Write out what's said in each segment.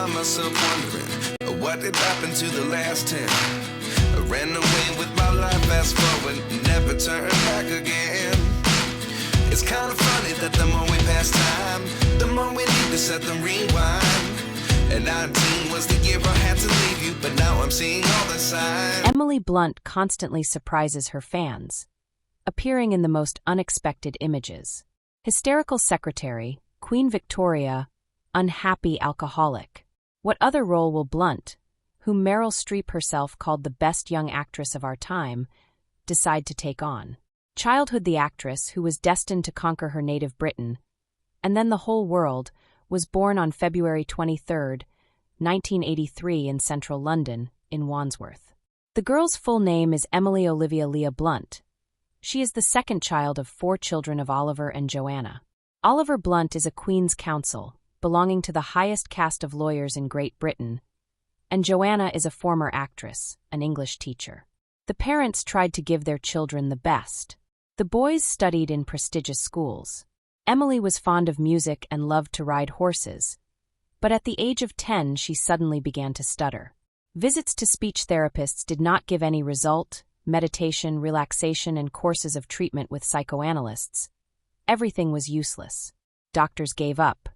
find myself wondering, what did happen to the last 10? I ran away with my life, fast forward, never turn back again. It's kind of funny that the more we pass time, the more we need to set them rewind. And 19 was the year I had to leave you, but now I'm seeing all the signs. Emily BIlunt constantly surprises her fans, appearing in the most unexpected images. Hysterical secretary, Queen Victoria, unhappy alcoholic. What other role will Blunt, whom Meryl Streep herself called the best young actress of our time, decide to take on? Childhood the actress, who was destined to conquer her native Britain, and then the whole world, was born on February 23, 1983 in central London, in Wandsworth. The girl's full name is Emily Olivia Leah Blunt. She is the second child of 4 children of Oliver and Joanna. Oliver Blunt is a Queen's Counsel, belonging to the highest caste of lawyers in Great Britain, and Joanna is a former actress, an English teacher. The parents tried to give their children the best. The boys studied in prestigious schools. Emily was fond of music and loved to ride horses, but at the age of 10 she suddenly began to stutter. Visits to speech therapists did not give any result. Meditation, relaxation, and courses of treatment with psychoanalysts. Everything was useless. Doctors gave up.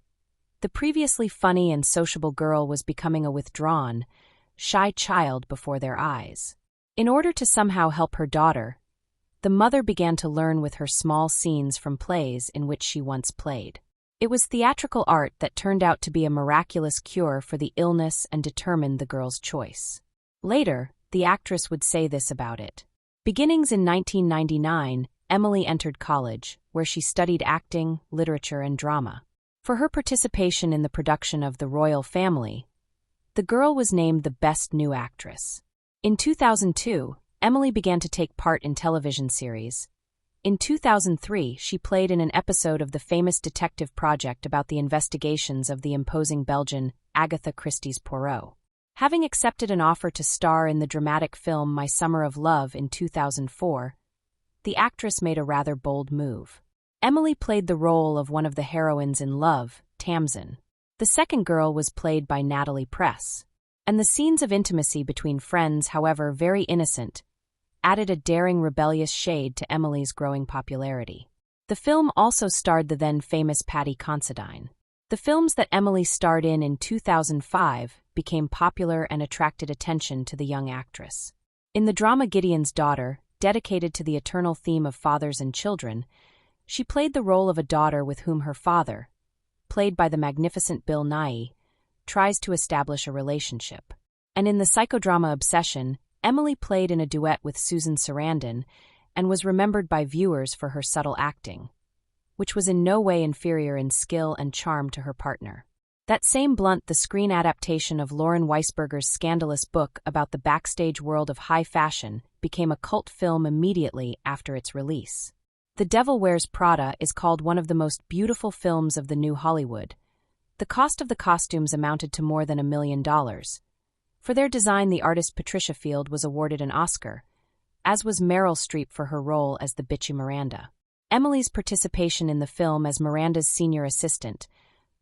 The previously funny and sociable girl was becoming a withdrawn, shy child before their eyes. In order to somehow help her daughter, the mother began to learn with her small scenes from plays in which she once played. It was theatrical art that turned out to be a miraculous cure for the illness and determined the girl's choice. Later, the actress would say this about it. Beginnings in 1999, Emily entered college, where she studied acting, literature, and drama. For her participation in the production of The Royal Family, the girl was named the Best New Actress. In 2002, Emily began to take part in television series. In 2003, she played in an episode of the famous detective project about the investigations of the imposing Belgian Agatha Christie's Poirot. Having accepted an offer to star in the dramatic film My Summer of Love in 2004, the actress made a rather bold move. Emily played the role of one of the heroines in Love, Tamsin. The second girl was played by Natalie Press. And the scenes of intimacy between friends, however very innocent, added a daring, rebellious shade to Emily's growing popularity. The film also starred the then-famous Paddy Considine. The films that Emily starred in 2005 became popular and attracted attention to the young actress. In the drama Gideon's Daughter, dedicated to the eternal theme of fathers and children, she played the role of a daughter with whom her father, played by the magnificent Bill Nighy, tries to establish a relationship. And in the psychodrama Obsession, Emily played in a duet with Susan Sarandon and was remembered by viewers for her subtle acting, which was in no way inferior in skill and charm to her partner. That same Blunt, the screen adaptation of Lauren Weisberger's scandalous book about the backstage world of high fashion, became a cult film immediately after its release. The Devil Wears Prada is called one of the most beautiful films of the new Hollywood. The cost of the costumes amounted to more than $1 million. For their design, the artist Patricia Field was awarded an Oscar, as was Meryl Streep for her role as the bitchy Miranda. Emily's participation in the film as Miranda's senior assistant,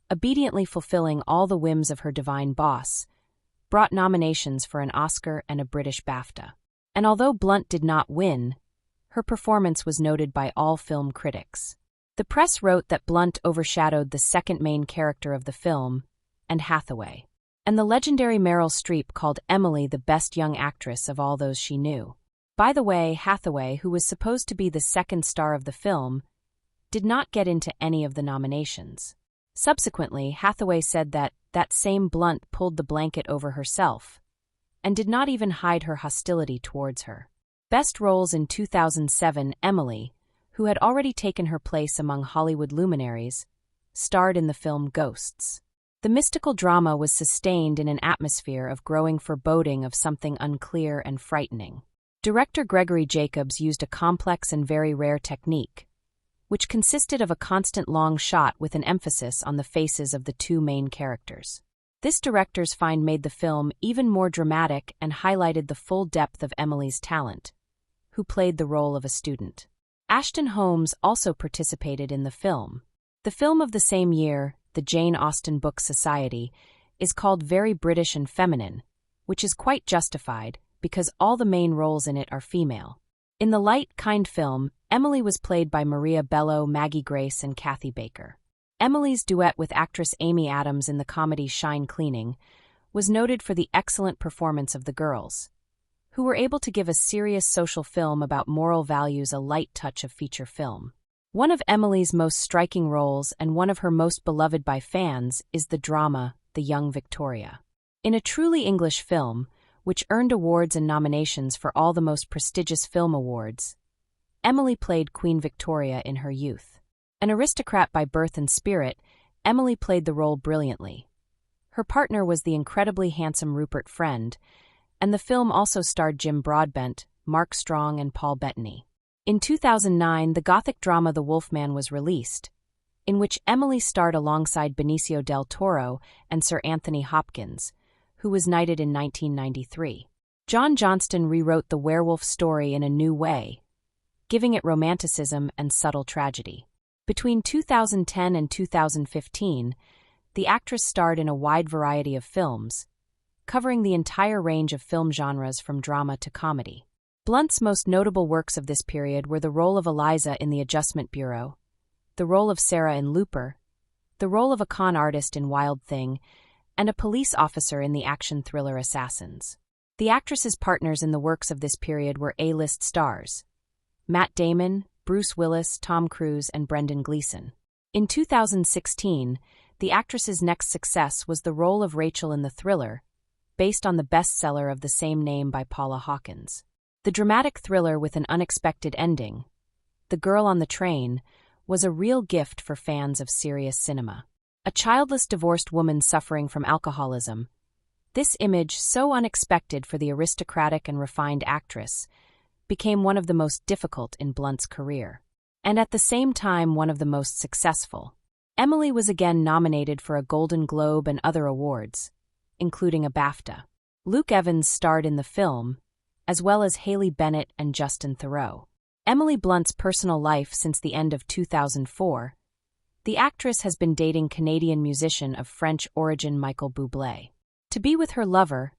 obediently fulfilling all the whims of her divine boss, brought nominations for an Oscar and a British BAFTA. And although Blunt did not win, her performance was noted by all film critics. The press wrote that Blunt overshadowed the second main character of the film, Anne Hathaway. And the legendary Meryl Streep called Emily the best young actress of all those she knew. By the way, Hathaway, who was supposed to be the second star of the film, did not get into any of the nominations. Subsequently, Hathaway said that same Blunt pulled the blanket over herself, and did not even hide her hostility towards her. Best roles in 2007, Emily, who had already taken her place among Hollywood luminaries, starred in the film Ghosts. The mystical drama was sustained in an atmosphere of growing foreboding of something unclear and frightening. Director Gregory Jacobs used a complex and very rare technique, which consisted of a constant long shot with an emphasis on the faces of the two main characters. This director's find made the film even more dramatic and highlighted the full depth of Emily's talent, who played the role of a student. Ashton Holmes also participated in the film. The film of the same year, the Jane Austen book Society, is called very British and feminine, which is quite justified because all the main roles in it are female. In the light, kind film, Emily was played by Maria Bello, Maggie Grace, and Kathy Baker. Emily's duet with actress Amy Adams in the comedy Shine Cleaning was noted for the excellent performance of the girls, who were able to give a serious social film about moral values a light touch of feature film. One of Emily's most striking roles and one of her most beloved by fans is the drama The Young Victoria. In a truly English film, which earned awards and nominations for all the most prestigious film awards, Emily played Queen Victoria in her youth. An aristocrat by birth and spirit, Emily played the role brilliantly. Her partner was the incredibly handsome Rupert Friend, and the film also starred Jim Broadbent, Mark Strong, and Paul Bettany. In 2009, the Gothic drama The Wolfman was released, in which Emily starred alongside Benicio del Toro and Sir Anthony Hopkins, who was knighted in 1993. John Johnston rewrote the werewolf story in a new way, giving it romanticism and subtle tragedy. Between 2010 and 2015, the actress starred in a wide variety of films, covering the entire range of film genres from drama to comedy. Blunt's most notable works of this period were the role of Eliza in The Adjustment Bureau, the role of Sarah in Looper, the role of a con artist in Wild Thing, and a police officer in the action thriller Assassins. The actress's partners in the works of this period were A-list stars: Matt Damon, Bruce Willis, Tom Cruise, and Brendan Gleeson. In 2016, the actress's next success was the role of Rachel in the thriller, based on the bestseller of the same name by Paula Hawkins. The dramatic thriller with an unexpected ending, The Girl on the Train, was a real gift for fans of serious cinema. A childless divorced woman suffering from alcoholism, this image, so unexpected for the aristocratic and refined actress, became one of the most difficult in Blunt's career, and at the same time one of the most successful. Emily was again nominated for a Golden Globe and other awards, including a BAFTA. Luke Evans starred in the film, as well as Haley Bennett and Justin Theroux. Emily Blunt's personal life since the end of 2004. The actress has been dating Canadian musician of French origin Michael Bublé. To be with her lover,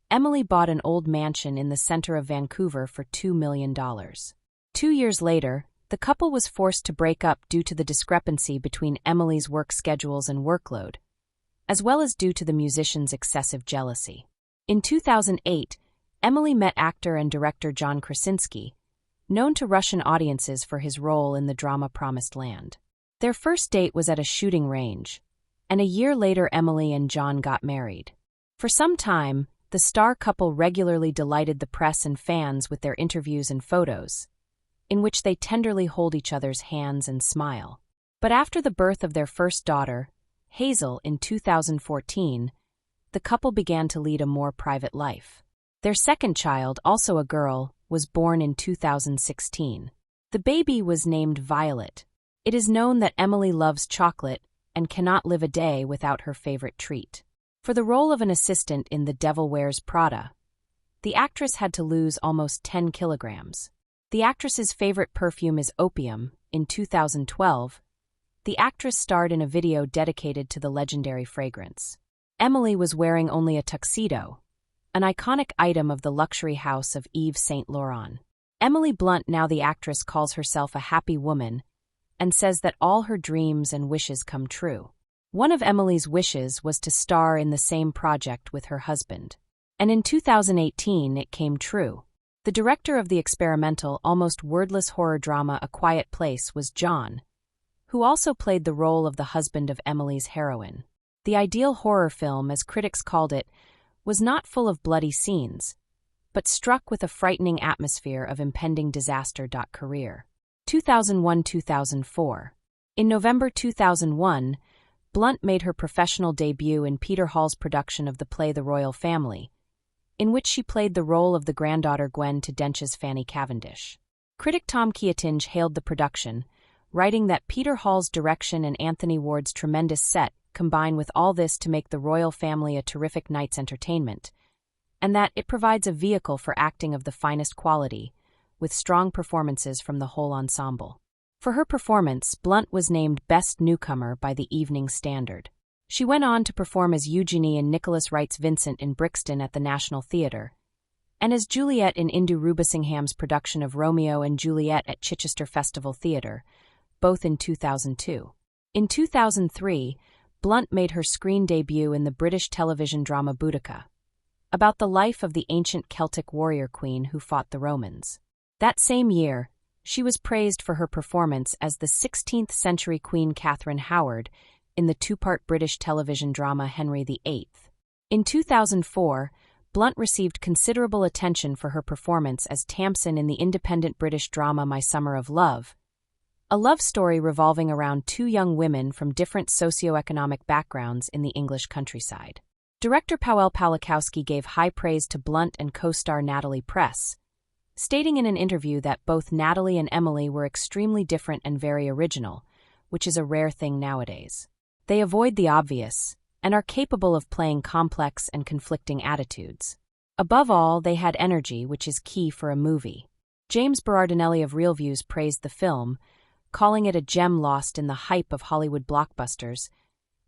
Emily bought an old mansion in the center of Vancouver for $2 million. 2 years later, the couple was forced to break up due to the discrepancy between Emily's work schedules and workload, as well as due to the musician's excessive jealousy. In 2008, Emily met actor and director John Krasinski, known to Russian audiences for his role in the drama Promised Land. Their first date was at a shooting range, and a year later Emily and John got married. For some time, the star couple regularly delighted the press and fans with their interviews and photos, in which they tenderly hold each other's hands and smile. But after the birth of their first daughter, Hazel, in 2014, the couple began to lead a more private life. Their second child, also a girl, was born in 2016. The baby was named Violet. It is known that Emily loves chocolate and cannot live a day without her favorite treat. For the role of an assistant in The Devil Wears Prada, the actress had to lose almost 10 kilograms. The actress's favorite perfume is opium. In 2012, the actress starred in a video dedicated to the legendary fragrance. Emily was wearing only a tuxedo, an iconic item of the luxury house of Yves Saint Laurent. Emily Blunt, now the actress, calls herself a happy woman and says that all her dreams and wishes come true. One of Emily's wishes was to star in the same project with her husband, and in 2018 it came true. The director of the experimental, almost wordless horror drama A Quiet Place was John, who also played the role of the husband of Emily's heroine. The ideal horror film, as critics called it, was not full of bloody scenes, but struck with a frightening atmosphere of impending disaster. Career 2001-2004. In November 2001, Blunt made her professional debut in Peter Hall's production of the play The Royal Family, in which she played the role of the granddaughter Gwen to Dench's Fanny Cavendish. Critic Tom Keatinge hailed the production, writing that Peter Hall's direction and Anthony Ward's tremendous set combine with all this to make The Royal Family a terrific night's entertainment, and that it provides a vehicle for acting of the finest quality, with strong performances from the whole ensemble. For her performance, Blunt was named Best Newcomer by the Evening Standard. She went on to perform as Eugenie in Nicholas Wright's Vincent in Brixton at the National Theatre, and as Juliet in Indu Rubusingham's production of Romeo and Juliet at Chichester Festival Theatre, both in 2002. In 2003, Blunt made her screen debut in the British television drama Boudica, about the life of the ancient Celtic warrior queen who fought the Romans. That same year, she was praised for her performance as the 16th-century Queen Catherine Howard in the two-part British television drama Henry VIII. In 2004, Blunt received considerable attention for her performance as Tamsin in the independent British drama My Summer of Love, a love story revolving around two young women from different socioeconomic backgrounds in the English countryside. Director Powell Pawlikowski gave high praise to Blunt and co-star Natalie Press, stating in an interview that both Natalie and Emily were extremely different and very original, which is a rare thing nowadays. They avoid the obvious and are capable of playing complex and conflicting attitudes. Above all, they had energy, which is key for a movie. James Berardinelli of ReelViews praised the film, calling it a gem lost in the hype of Hollywood blockbusters,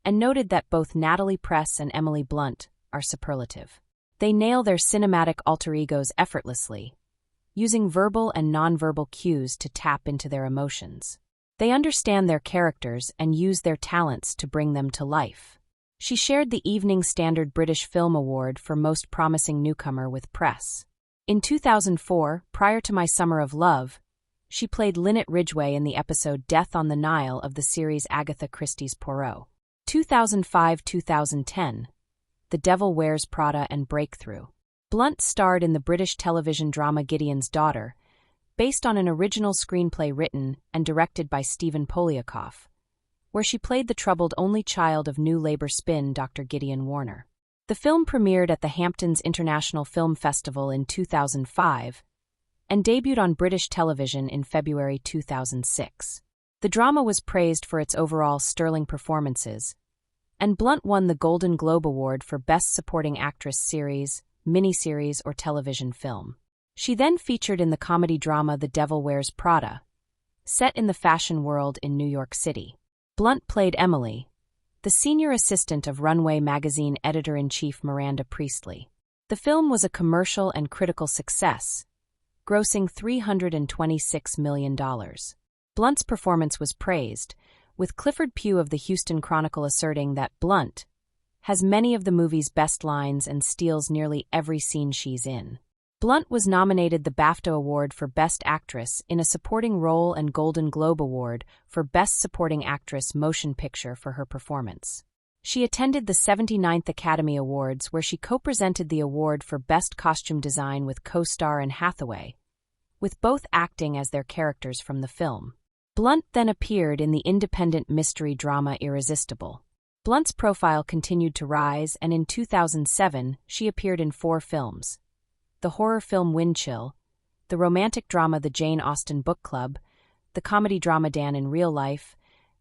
and noted that both Natalie Press and Emily BIlunt are superlative. They nail their cinematic alter egos effortlessly, using verbal and nonverbal cues to tap into their emotions. They understand their characters and use their talents to bring them to life. She shared the Evening Standard British Film Award for Most Promising Newcomer with Press. In 2004, prior to My Summer of Love, she played Lynette Ridgway in the episode Death on the Nile of the series Agatha Christie's Poirot. 2005-2010, The Devil Wears Prada and Breakthrough. Blunt starred in the British television drama Gideon's Daughter, based on an original screenplay written and directed by Stephen Poliakoff, where she played the troubled only child of New Labour spin Dr. Gideon Warner. The film premiered at the Hamptons International Film Festival in 2005 and debuted on British television in February 2006. The drama was praised for its overall sterling performances, and Blunt won the Golden Globe Award for Best Supporting Actress Series, Miniseries, or Television Film. She then featured in the comedy drama The Devil Wears Prada, set in the fashion world in New York City. Blunt played Emily, the senior assistant of Runway magazine editor-in-chief Miranda Priestley. The film was a commercial and critical success, grossing $326 million. Blunt's performance was praised, with Clifford Pugh of the Houston Chronicle asserting that Blunt has many of the movie's best lines and steals nearly every scene she's in. Blunt was nominated the BAFTA Award for Best Actress in a Supporting Role and Golden Globe Award for Best Supporting Actress Motion Picture for her performance. She attended the 79th Academy Awards, where she co-presented the award for Best Costume Design with co-star Anne Hathaway, with both acting as their characters from the film. Blunt then appeared in the independent mystery drama Irresistible. Blunt's profile continued to rise, and in 2007 she appeared in 4 films: the horror film Windchill, the romantic drama The Jane Austen Book Club, the comedy drama Dan in Real Life,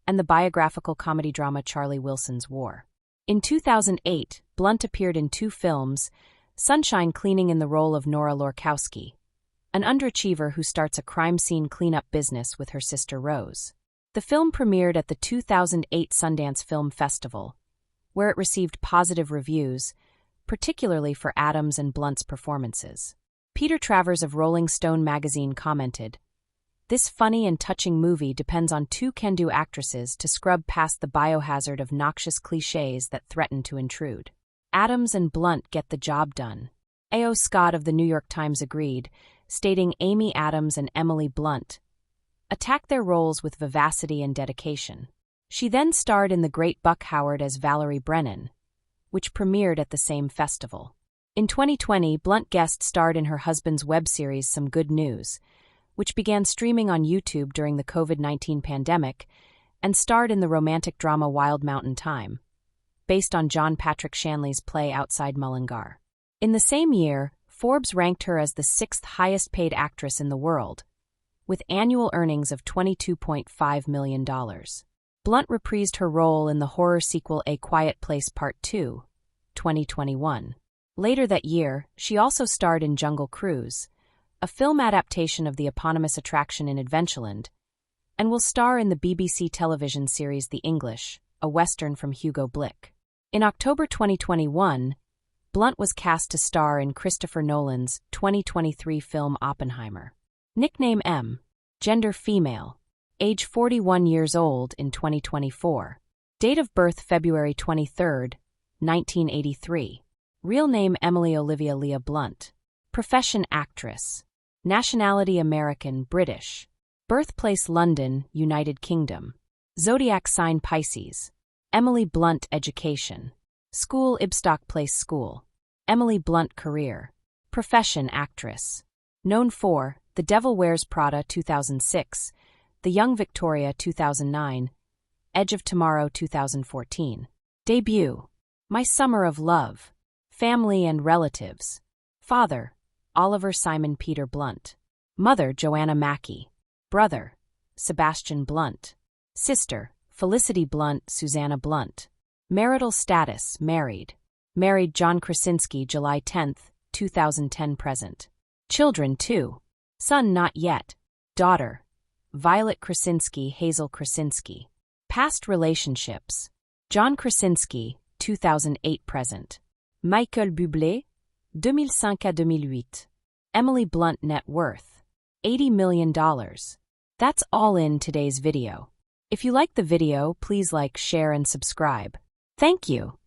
and the biographical comedy drama Charlie Wilson's War. In 2008, Blunt appeared in 2 films, Sunshine Cleaning in the role of Nora Lorkowski, an underachiever who starts a crime scene cleanup business with her sister Rose. The film premiered at the 2008 Sundance Film Festival, where it received positive reviews, particularly for Adams and Blunt's performances. Peter Travers of Rolling Stone magazine commented, "This funny and touching movie depends on 2 can-do actresses to scrub past the biohazard of noxious cliches that threaten to intrude. Adams and Blunt get the job done." A.O. Scott of the New York Times agreed, stating Amy Adams and Emily BIlunt attacked their roles with vivacity and dedication. She then starred in The Great Buck Howard as Valerie Brennan, which premiered at the same festival. In 2020, Blunt guest starred in her husband's web series Some Good News, which began streaming on YouTube during the COVID-19 pandemic, and starred in the romantic drama Wild Mountain Thyme, based on John Patrick Shanley's play Outside Mullingar. In the same year, Forbes ranked her as the 6th highest-paid actress in the world, with annual earnings of $22.5 million. Blunt reprised her role in the horror sequel A Quiet Place Part 2, 2021. Later that year, she also starred in Jungle Cruise, a film adaptation of the eponymous attraction in Adventureland, and will star in the BBC television series The English, a western from Hugo Blick. In October 2021, Blunt was cast to star in Christopher Nolan's 2023 film Oppenheimer. Nickname M. Gender female. Age 41 years old in 2024. Date of birth February 23, 1983. Real name Emily Olivia Leah Blunt. Profession actress. Nationality American, British. Birthplace London, United Kingdom. Zodiac sign Pisces. Emily Blunt education. School Ibstock Place School. Emily Blunt career. Profession actress. Known for The Devil Wears Prada 2006, The Young Victoria 2009, Edge of Tomorrow 2014. Debut. My Summer of Love. Family and relatives. Father, Oliver Simon Peter Blunt. Mother, Joanna Mackey. Brother, Sebastian Blunt. Sister, Felicity Blunt, Susanna Blunt. Marital status, married. Married John Krasinski, July 10, 2010 present. Children 2. Son not yet. Daughter, Violet Krasinski, Hazel Krasinski. Past relationships. John Krasinski, 2008 present. Michael Bublé, 2005 à 2008. Emily Blunt net worth, $80 million. That's all in today's video. If you like the video, please like, share, and subscribe. Thank you.